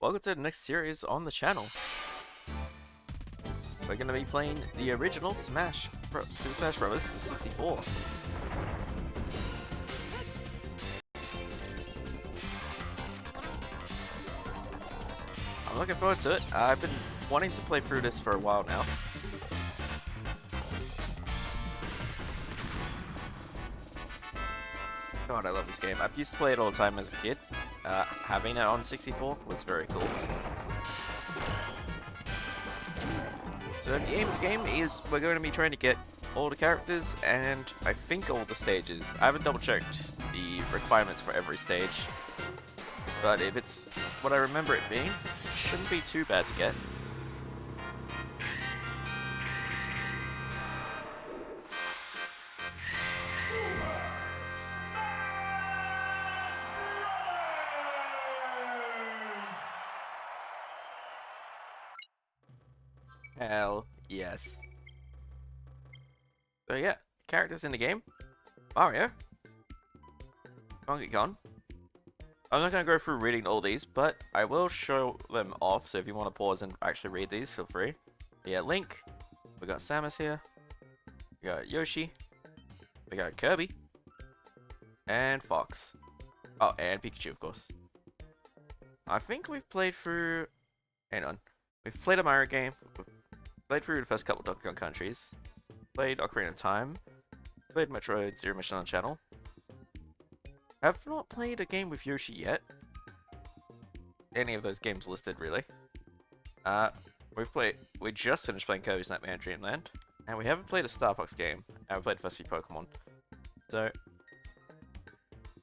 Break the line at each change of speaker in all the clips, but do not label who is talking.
Welcome to the next series on the channel. We're going to be playing the original Super Smash Bros. For 64. I'm looking forward to it. I've been wanting to play through this for a while now. God, I love this game. I used to play it all the time as a kid. Having it on 64 was very cool. So the aim of the game is we're going to be trying to get all the characters and I think all the stages. I haven't double checked the requirements for every stage, but if it's what I remember it being, it shouldn't be too bad to get. Hell yes. So yeah, characters in the game. Mario. Donkey Kong. I'm not going to go through reading all these, but I will show them off, so if you want to pause and actually read these, feel free. Yeah, Link. We got Samus here. We got Yoshi. We got Kirby. And Fox. Oh, and Pikachu, of course. I think we've played through... Hang on. We've played a Mario game. We've played through the first couple of Donkey Kong countries. Played Ocarina of Time. Played Metroid Zero Mission on Channel. I've not played a game with Yoshi yet. Any of those games listed, really. We just finished playing Kirby's Nightmare Dream Land, and we haven't played a Star Fox game. And we played the first few Pokemon. So,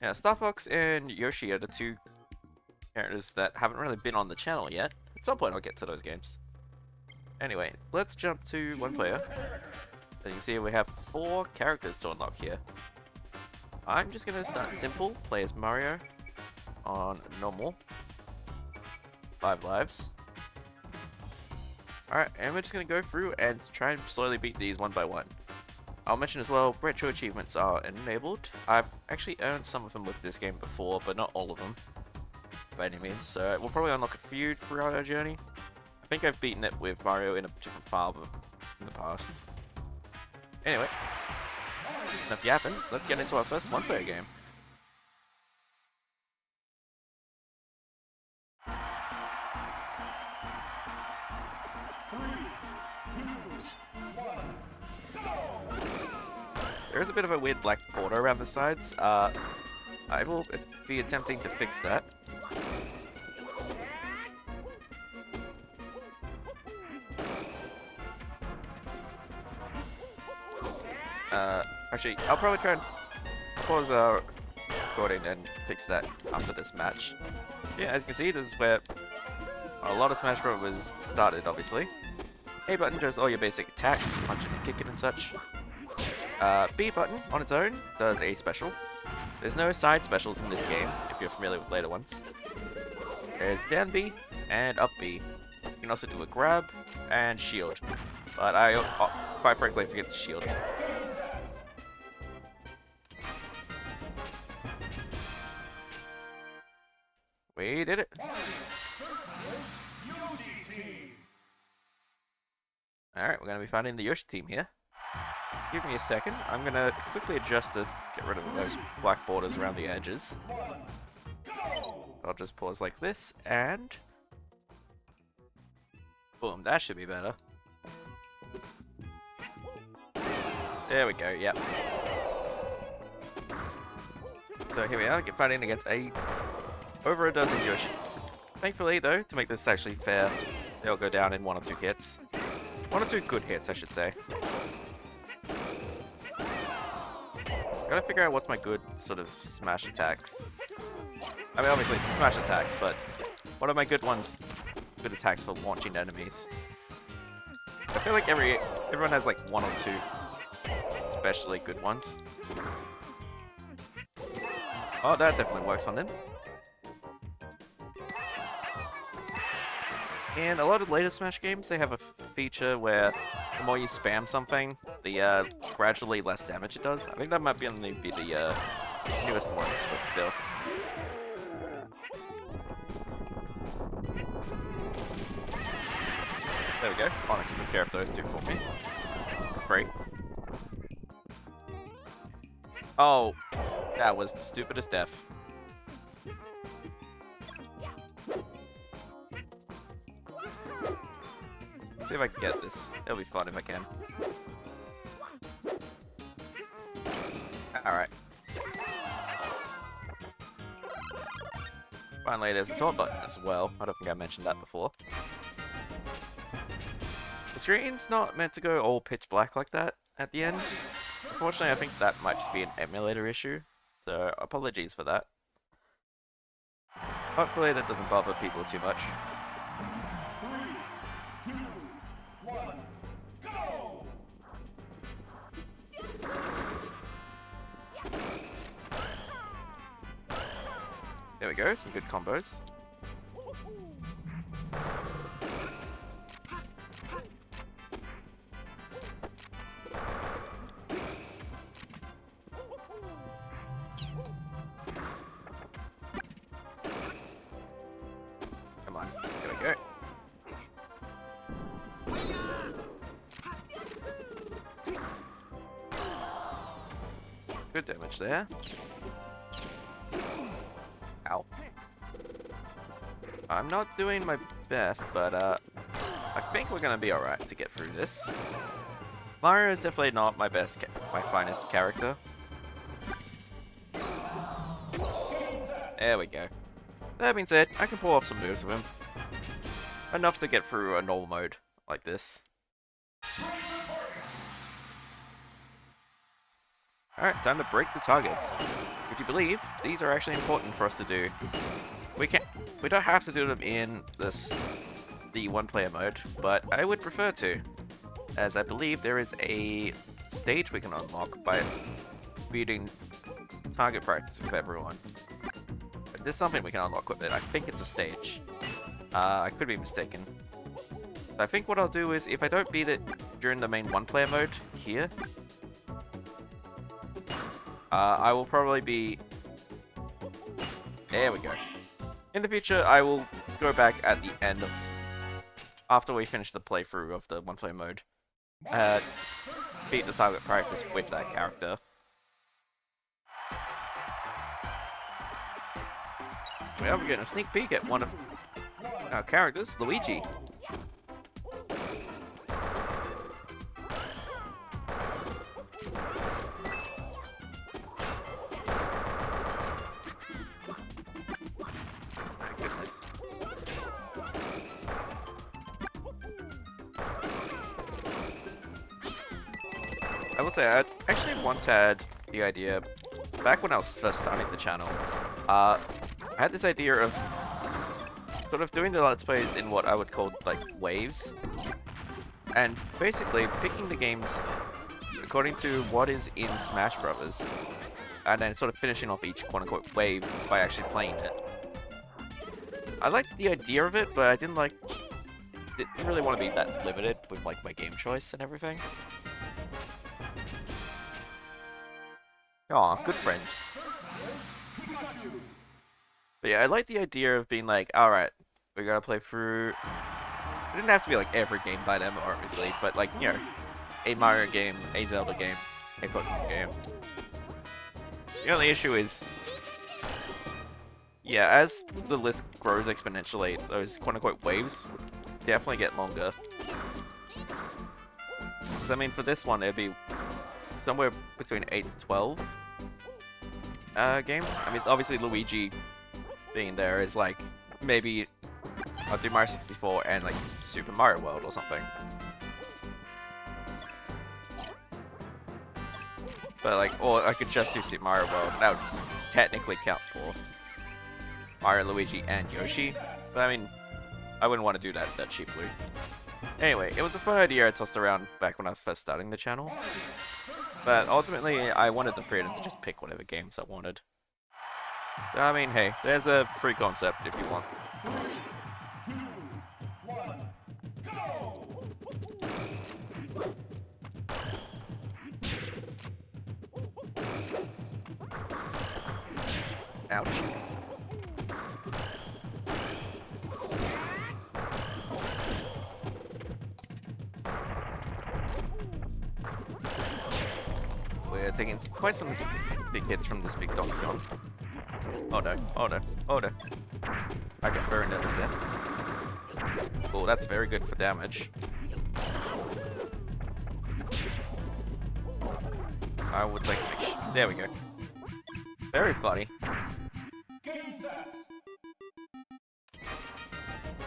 yeah, Star Fox and Yoshi are the two characters that haven't really been on the channel yet. At some point, I'll get to those games. Anyway, let's jump to one player. So you can see we have 4 characters to unlock here. I'm just going to start simple, play as Mario on normal. 5 lives. Alright, and we're just going to go through and try and slowly beat these one by one. I'll mention as well, retro achievements are enabled. I've actually earned some of them with this game before, but not all of them by any means. So we'll probably unlock a few throughout our journey. I think I've beaten it with Mario in a different file in the past. Anyway. Enough yapping, let's get into our first one-player game. There is a bit of a weird black border around the sides. I will be attempting to fix that. Actually, I'll probably try and pause our recording and fix that after this match. Yeah, as you can see, this is where a lot of Smash Bros. Was started, obviously. A button does all your basic attacks, punching and kicking and such. B button, on its own, does a special. There's no side specials in this game, if you're familiar with later ones. There's down B and up B. You can also do a grab and shield. But I, quite frankly, forget to shield. We did it! Alright, we're going to be finding the Yoshi team here. Give me a second. I'm going to quickly adjust to get rid of those black borders around the edges. I'll just pause like this, and... boom, that should be better. There we go, yep. So here we are, fighting against over a dozen Yoshis. Thankfully, though, to make this actually fair, they'll go down in 1 or 2 hits. 1 or 2 good hits, I should say. Gotta figure out what's my good sort of smash attacks. I mean, obviously, smash attacks, but what are my good ones? Good attacks for launching enemies. I feel like everyone has like 1 or 2 especially good ones. Oh, that definitely works on him. In a lot of later Smash games, they have a feature where the more you spam something, the gradually less damage it does. I think that might be the newest ones, but still. There we go. Onyx took care of those two for me. Great. Oh, that was the stupidest death. See if I can get this. It'll be fun if I can. Alright. Finally, there's a taunt button as well. I don't think I mentioned that before. The screen's not meant to go all pitch black like that at the end. Unfortunately, I think that might just be an emulator issue. So, apologies for that. Hopefully that doesn't bother people too much.
3, 2, 1, go!
There we go, some good combos. Come on, there we go. Good damage there. Ow. I'm not doing my best, but I think we're gonna be alright to get through this. Mario is definitely not my my finest character. There we go. That being said, I can pull off some moves with him. Enough to get through a normal mode like this. Alright, time to break the targets. Would you believe these are actually important for us to do? We don't have to do them in the one-player mode, but I would prefer to, as I believe there is a stage we can unlock by beating target practice with everyone. But there's something we can unlock with it. I think it's a stage. I could be mistaken. I think what I'll do is, if I don't beat it during the main one-player mode here, I will probably be... There we go. In the future, I will go back at the end of... After we finish the playthrough of the one-player mode. Beat the target practice with that character. Well, we're getting a sneak peek at one of our characters, Luigi. I will say, I actually once had the idea, back when I was first starting the channel, I had this idea of sort of doing the Let's Plays in what I would call, like, waves. And basically picking the games according to what is in Smash Brothers, and then sort of finishing off each quote-unquote wave by actually playing it. I liked the idea of it, but I didn't really want to be that limited with, like, my game choice and everything. Aw, good friend. But yeah, I like the idea of being like, alright, we gotta play through... It didn't have to be like every game by them, obviously, but like, you know, a Mario game, a Zelda game, a Pokemon game. The only issue is... Yeah, as the list grows exponentially, those quote-unquote waves definitely get longer. So, I mean, for this one, it'd be somewhere between 8 to 12 games. I mean, obviously Luigi being there is like, maybe I'll do Mario 64 and like Super Mario World or something. But like, or I could just do Super Mario World, and that would technically count for Mario, Luigi, and Yoshi. But I mean, I wouldn't want to do that cheaply. Anyway, it was a fun idea I tossed around back when I was first starting the channel. But ultimately, I wanted the freedom to just pick whatever games I wanted. So, I mean, hey, there's a free concept if you want.
3, 2, 1, go!
Ouch. taking quite some big hits from this big Donkey Kong. Oh no, oh no, oh no. I got very nervous there. Oh, that's very good for damage. I would like to make sure. There we go. Very funny.
Game set.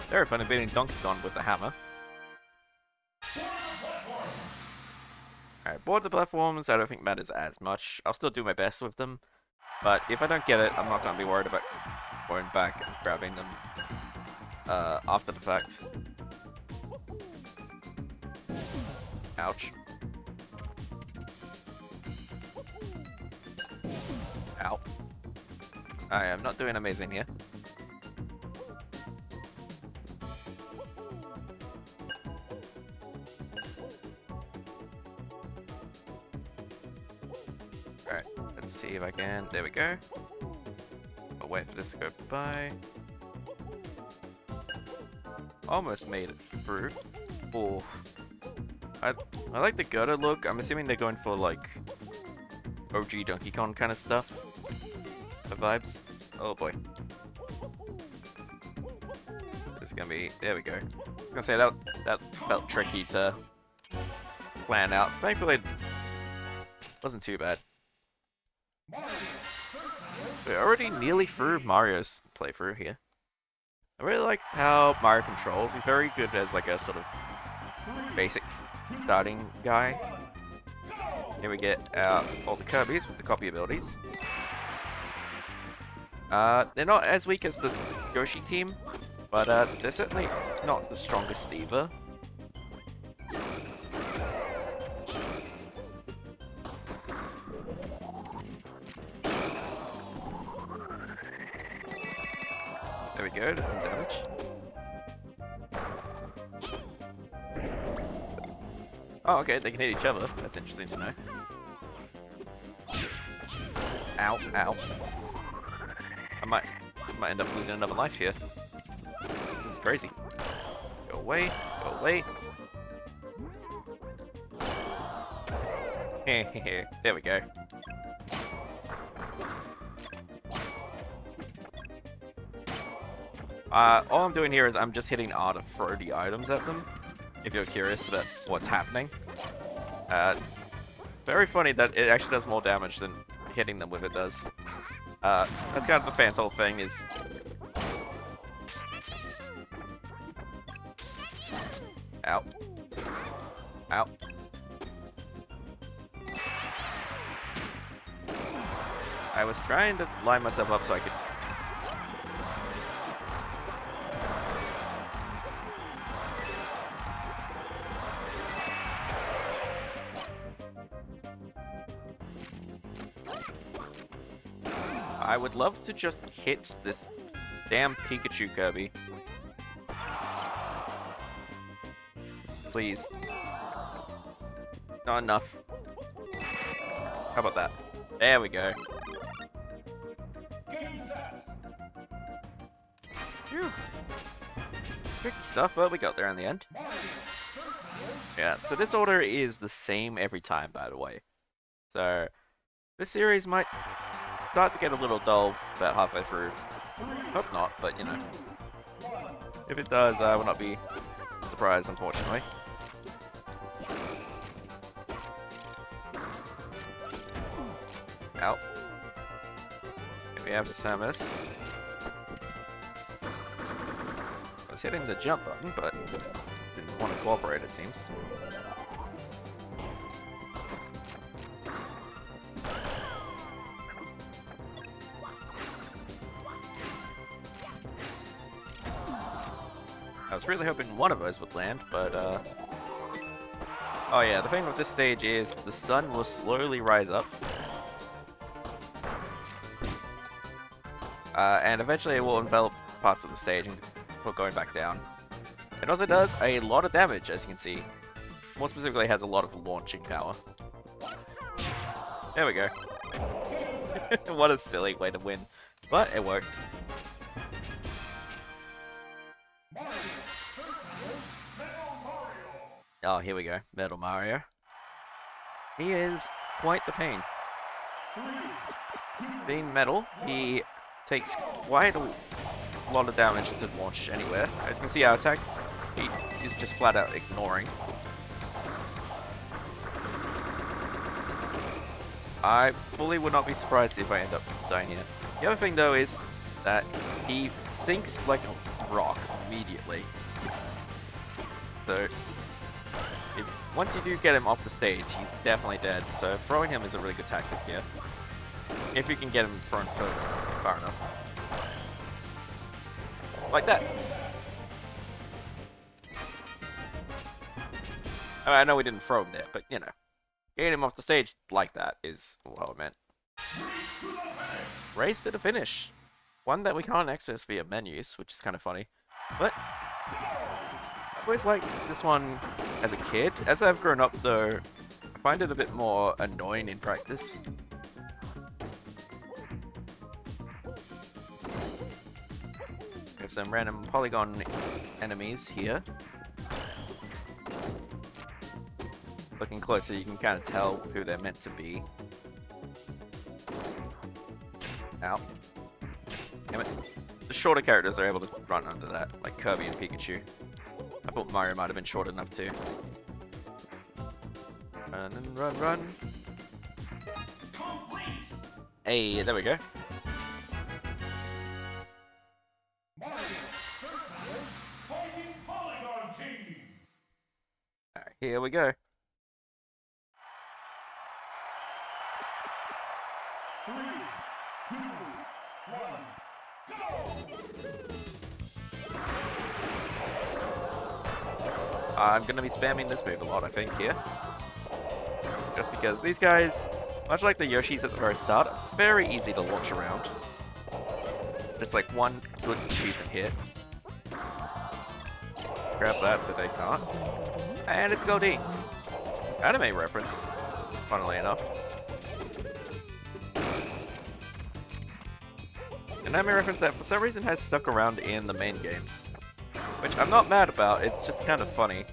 Very funny beating Donkey Kong with the hammer. Alright, board the platforms I don't think matters as much. I'll still do my best with them. But if I don't get it, I'm not going to be worried about going back and grabbing them after the fact. Ouch. Ow. I am not doing amazing here. Alright, let's see if I can. There we go. I'll wait for this to go by. Almost made it through. Oh. I like the gutter look. I'm assuming they're going for like OG Donkey Kong kind of stuff. The vibes. Oh boy. It's gonna be. There we go. I was gonna say that felt tricky to plan out. Thankfully, it wasn't too bad. We're already nearly through Mario's playthrough here. I really like how Mario controls. He's very good as like a sort of basic starting guy. Here we get all the Kirby's with the copy abilities. They're not as weak as the Yoshi team, but they're certainly not the strongest either. There we go, there's some damage. Oh, okay, they can hit each other. That's interesting to know. Ow, ow. I might end up losing another life here. This is crazy. Go away, go away. There we go. All I'm doing here is I'm just hitting R to throw the items at them, if you're curious about what's happening. Very funny that it actually does more damage than hitting them with it does. That's kind of the fan's whole thing is... Ow. Ow. I was trying to line myself up so I could... I would love to just hit this damn Pikachu Kirby. Please. Not enough. How about that? There we go. Phew. Tricky stuff, but we got there in the end. Yeah, so this order is the same every time, by the way. So, this series might start to get a little dull about halfway through. Hope not, but you know. If it does, I will not be surprised, unfortunately. Ow. Here we have Samus. I was hitting the jump button, but didn't want to cooperate, it seems. I was really hoping one of us would land, but oh yeah, the thing with this stage is the sun will slowly rise up. And eventually it will envelop parts of the stage and put going back down. It also does a lot of damage, as you can see. More specifically, it has a lot of launching power. There we go. What a silly way to win. But it worked. Oh, here we go. Metal Mario. He is quite the pain. Being metal, he takes quite a lot of damage to launch anywhere. As you can see, our attacks, he is just flat out ignoring. I fully would not be surprised if I end up dying here. The other thing though is that he sinks like a rock immediately. So, once you do get him off the stage, he's definitely dead. So throwing him is a really good tactic here. If you can get him thrown far enough. Like that. I know we didn't throw him there, but you know. Getting him off the stage like that is what I meant. Race to the finish. One that we can't access via menus, which is kind of funny. But I always liked this one as a kid. As I've grown up though, I find it a bit more annoying in practice. We have some random polygon enemies here. Looking closer, you can kind of tell who they're meant to be. Ow. Damn it. The shorter characters are able to run under that, like Kirby and Pikachu. I thought Mario might have been short enough too. Run and run, run. Hey, there we go.
Mario versus Fighting Polygon Team.
Alright, here we go.
3, 2, 1, go!
I'm gonna be spamming this move a lot, I think, here. Just because these guys, much like the Yoshis at the very start, are very easy to launch around. Just like one good decent hit. Grab that so they can't. And it's Goldeen. Anime reference, funnily enough. An anime reference that for some reason has stuck around in the main games. Which I'm not mad about, it's just kind of funny.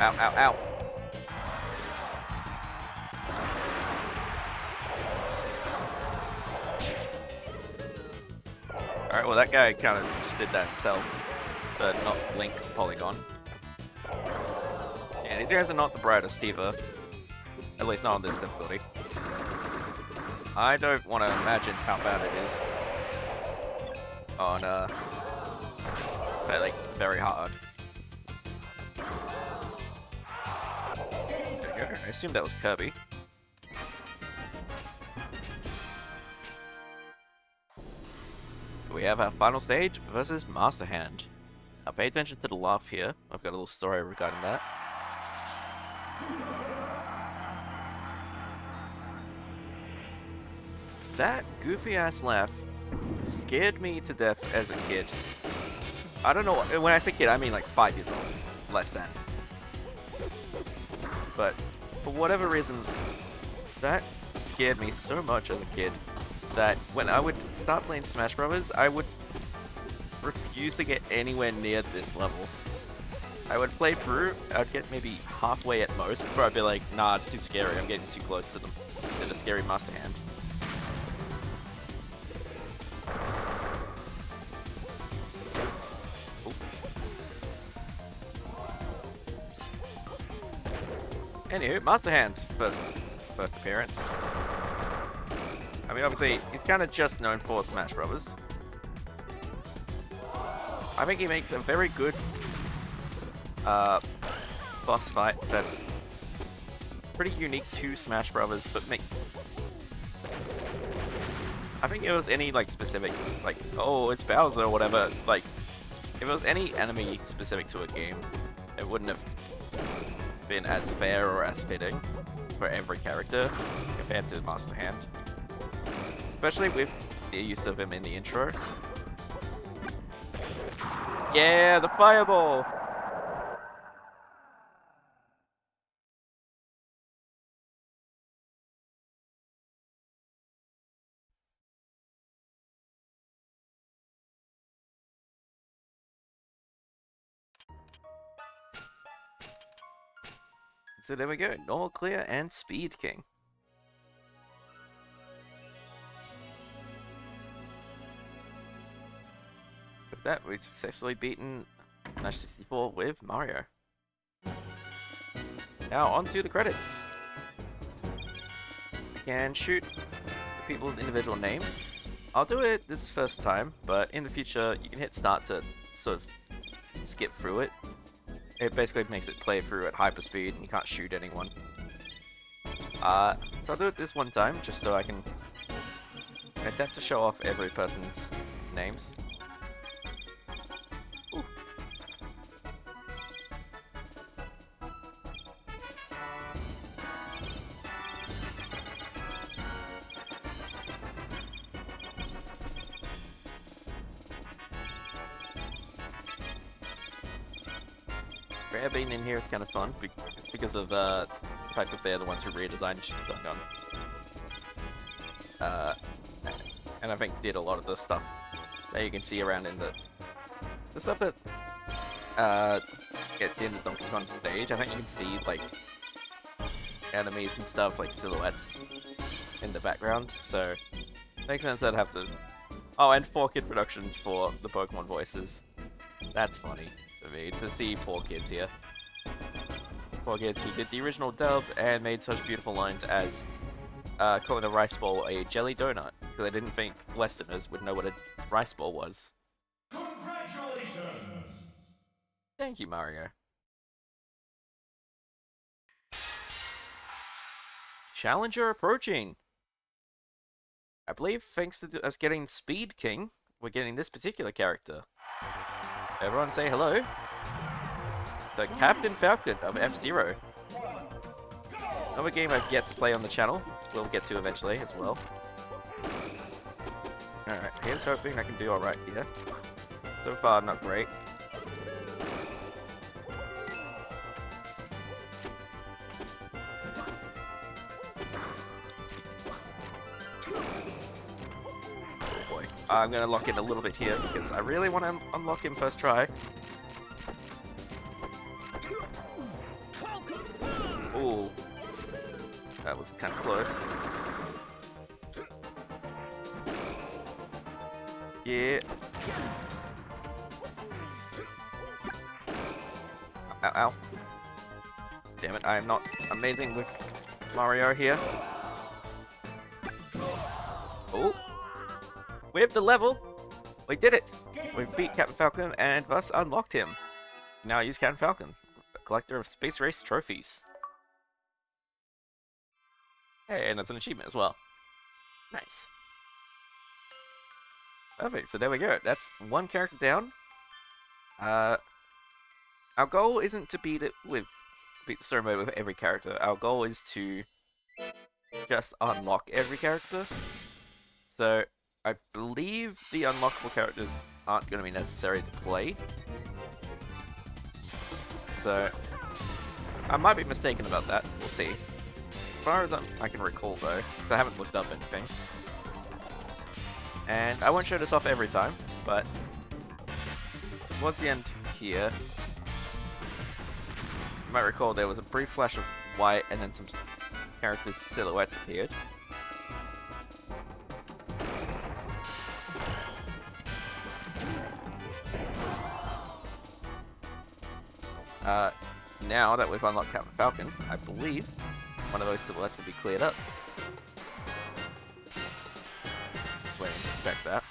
Ow, ow, ow. Alright, well that guy kind of just did that himself. The not Link polygon. Yeah, these guys are not the brightest either. At least not on this difficulty. I don't want to imagine how bad it is on, like, very hard. There you go. I assume that was Kirby. We have our final stage versus Master Hand. Now pay attention to the laugh here. I've got a little story regarding that. That goofy ass laugh scared me to death as a kid. I don't know, when I say kid, I mean like 5 years old. Less than. But for whatever reason, that scared me so much as a kid that when I would start playing Smash Brothers, I would refuse to get anywhere near this level. I would play through, I'd get maybe halfway at most before I'd be like, nah, it's too scary, I'm getting too close to the scary Master Hand. Ooh. Anywho, Master Hand's first appearance. I mean, obviously, he's kind of just known for Smash Brothers. I think he makes a very good boss fight that's pretty unique to Smash Brothers, but I think if it was any, like, specific, like, oh, it's Bowser or whatever, like, if it was any enemy specific to a game, it wouldn't have been as fair or as fitting for every character compared to Master Hand. Especially with the use of him in the intro. Yeah, the fireball! So there we go, Normal Clear and Speed King. With that, we've successfully beaten Nash 64 with Mario. Now on to the credits. You can shoot people's individual names. I'll do it this first time, but in the future you can hit start to sort of skip through it. It basically makes it play through at hyperspeed and you can't shoot anyone. So I'll do it this one time just so I can attempt to show off every person's names. Ooh. Rare being in here is kind of fun because of the fact that they're the ones who redesigned Shin Gun. And I think did a lot of the stuff that you can see around in the stuff that gets into Donkey Kong stage. I think you can see like enemies and stuff like silhouettes in the background, so it makes sense I'd have to. Oh, and 4Kid Productions for the Pokemon voices. That's funny to me to see 4Kids here. 4Kids who did the original dub and made such beautiful lines as calling a rice ball a jelly donut, because I didn't think Westerners would know what a rice ball was.
Congratulations!
Thank you, Mario. Challenger approaching. I believe thanks to us getting Speed King, we're getting this particular character. Everyone say hello. The Captain Falcon of F-Zero. Another game I've yet to play on the channel. We'll get to eventually as well. Alright, here's hoping I can do alright here. So far, not great. Oh boy. I'm gonna lock in a little bit here because I really want to unlock him first try. Ooh. That was kind of close. Yeah. Ow, ow. Damn it, I am not amazing with Mario here. Oh. We have the level. We did it. We beat Captain Falcon and thus unlocked him. Now use Captain Falcon, a collector of Space Race trophies. Hey, and it's an achievement as well. Nice. Perfect, so there we go. That's one character down. Our goal isn't to beat the story mode with every character. Our goal is to just unlock every character. So, I believe the unlockable characters aren't going to be necessary to play. So, I might be mistaken about that. We'll see. As far as I can recall though, because I haven't looked up anything. And I won't show this off every time, but towards the end here, you might recall there was a brief flash of white and then some characters' silhouettes appeared. Now that we've unlocked Captain Falcon, I believe one of those silhouettes will be cleared up. Just waiting to check that.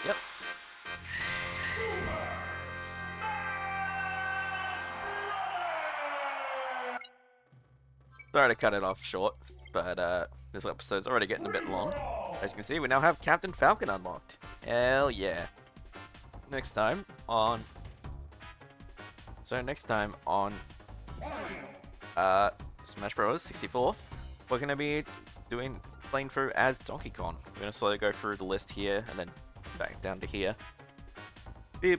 Yep. Sorry to cut it off short, but this episode's already getting a bit long. As you can see, we now have Captain Falcon unlocked. Hell yeah. Next time on Smash Bros. 64, we're going to be playing through as Donkey Kong. We're going to slowly go through the list here and then back down to here. Be a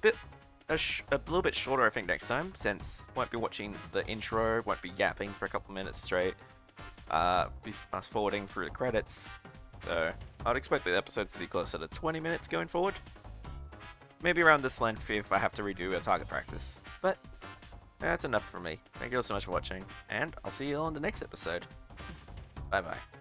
little bit shorter, I think, next time, since won't be watching the intro, won't be yapping for a couple minutes straight, be fast forwarding through the credits. So I'd expect the episodes to be closer to 20 minutes going forward. maybe around this length if I have to redo a target practice. But that's enough for me. Thank you all so much for watching, and I'll see you all in the next episode. Bye bye.